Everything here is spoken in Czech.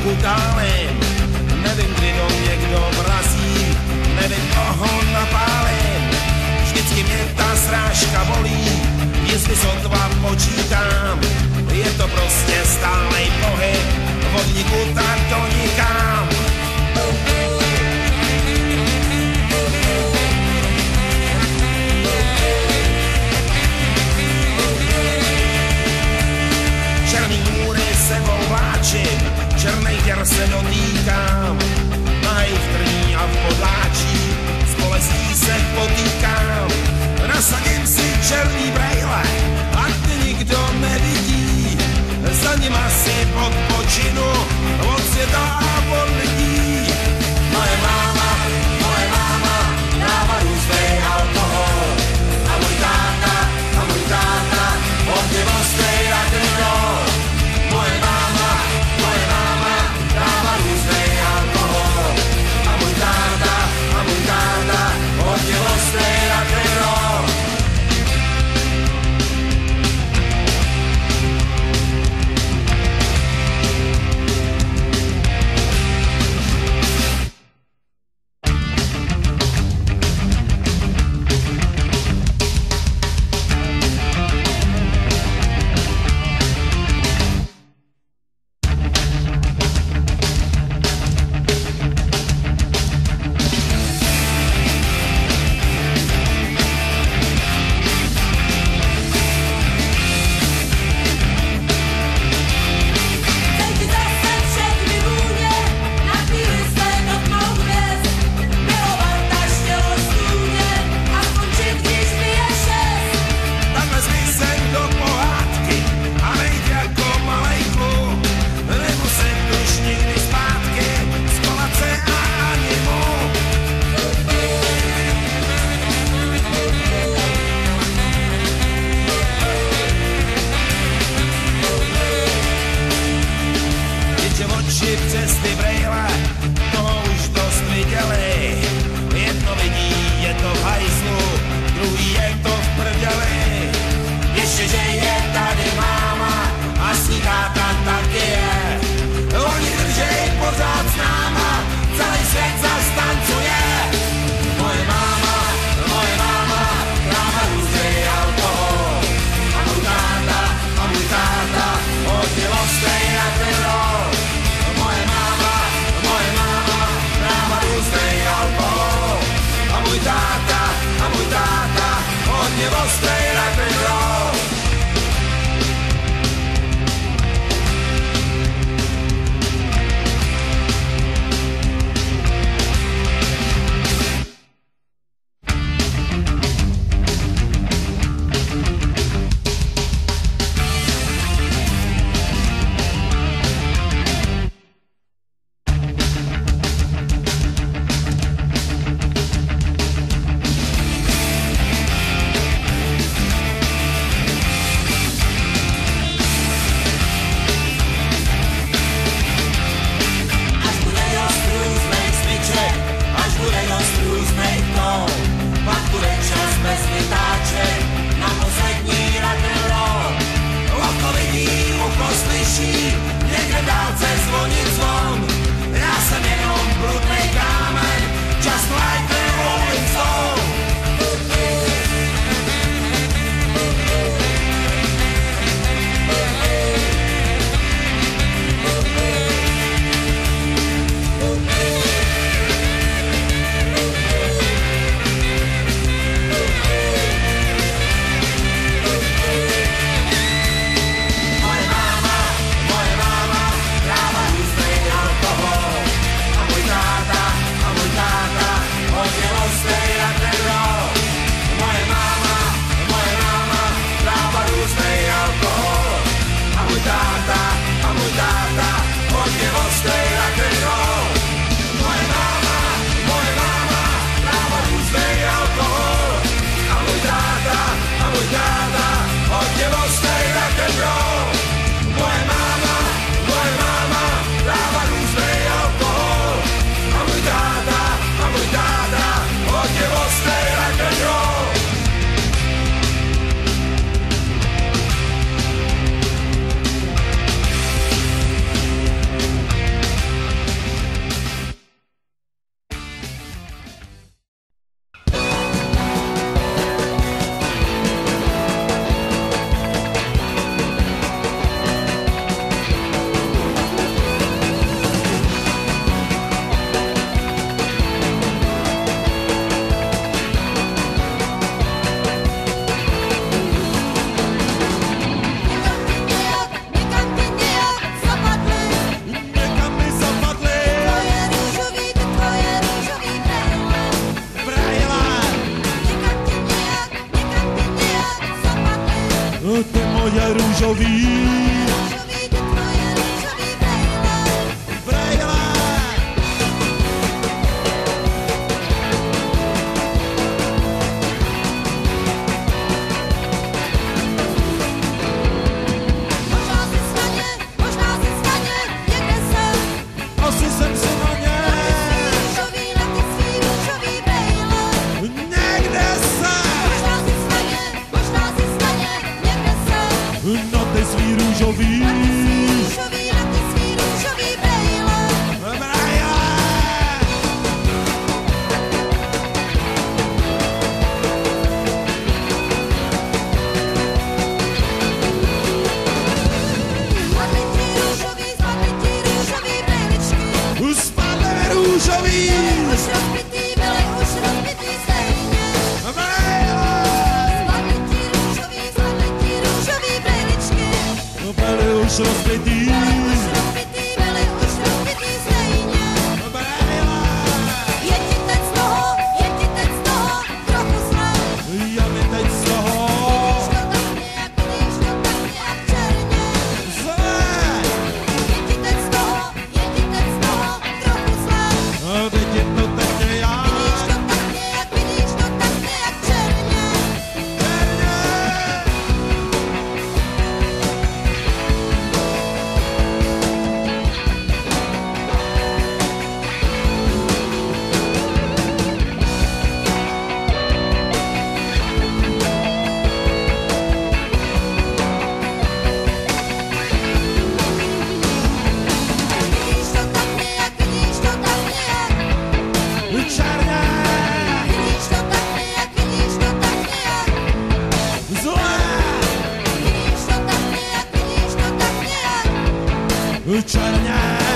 utálím. Nevím, kdy do mě kdo vrazí, nevím, koho napálím. Vždycky mě ta srážka bolí, jestli sotva počítám. Je to prostě stálej pohyb, vodníku tak to nikám. Černý můry sebou vláčím, černej děr se dotýkám. Nahej v trní a v podláčí, s bolestí se potýkám. Nasadím si černý brejle, ať ty nikdo nevidí. Za nima si odpočinu, od světa a od lidí. Moje máma dává různej alkohol. A můj táta, od něj ostrej rock'n'roll. Moje máma dává různej alkohol. A můj táta, od něj ostrej rock'n'roll. tvoje růžový. No ty svý růžový. Na ty svý růžový brejle. Spadly ti růžový brejličky. Spadly mi růžový. Už rozbitý byly, už rozbitý stejně. Byli už rozbitý. Byli už rozbitý stejně. Je ti teď z toho trochu snad. Je mi teď z toho. Vidíš to tak nějak černě. Zlé. Je ti teď z toho trochu snad. Vidím to tak nějak. Vidíš to tak nějak černě. Černě.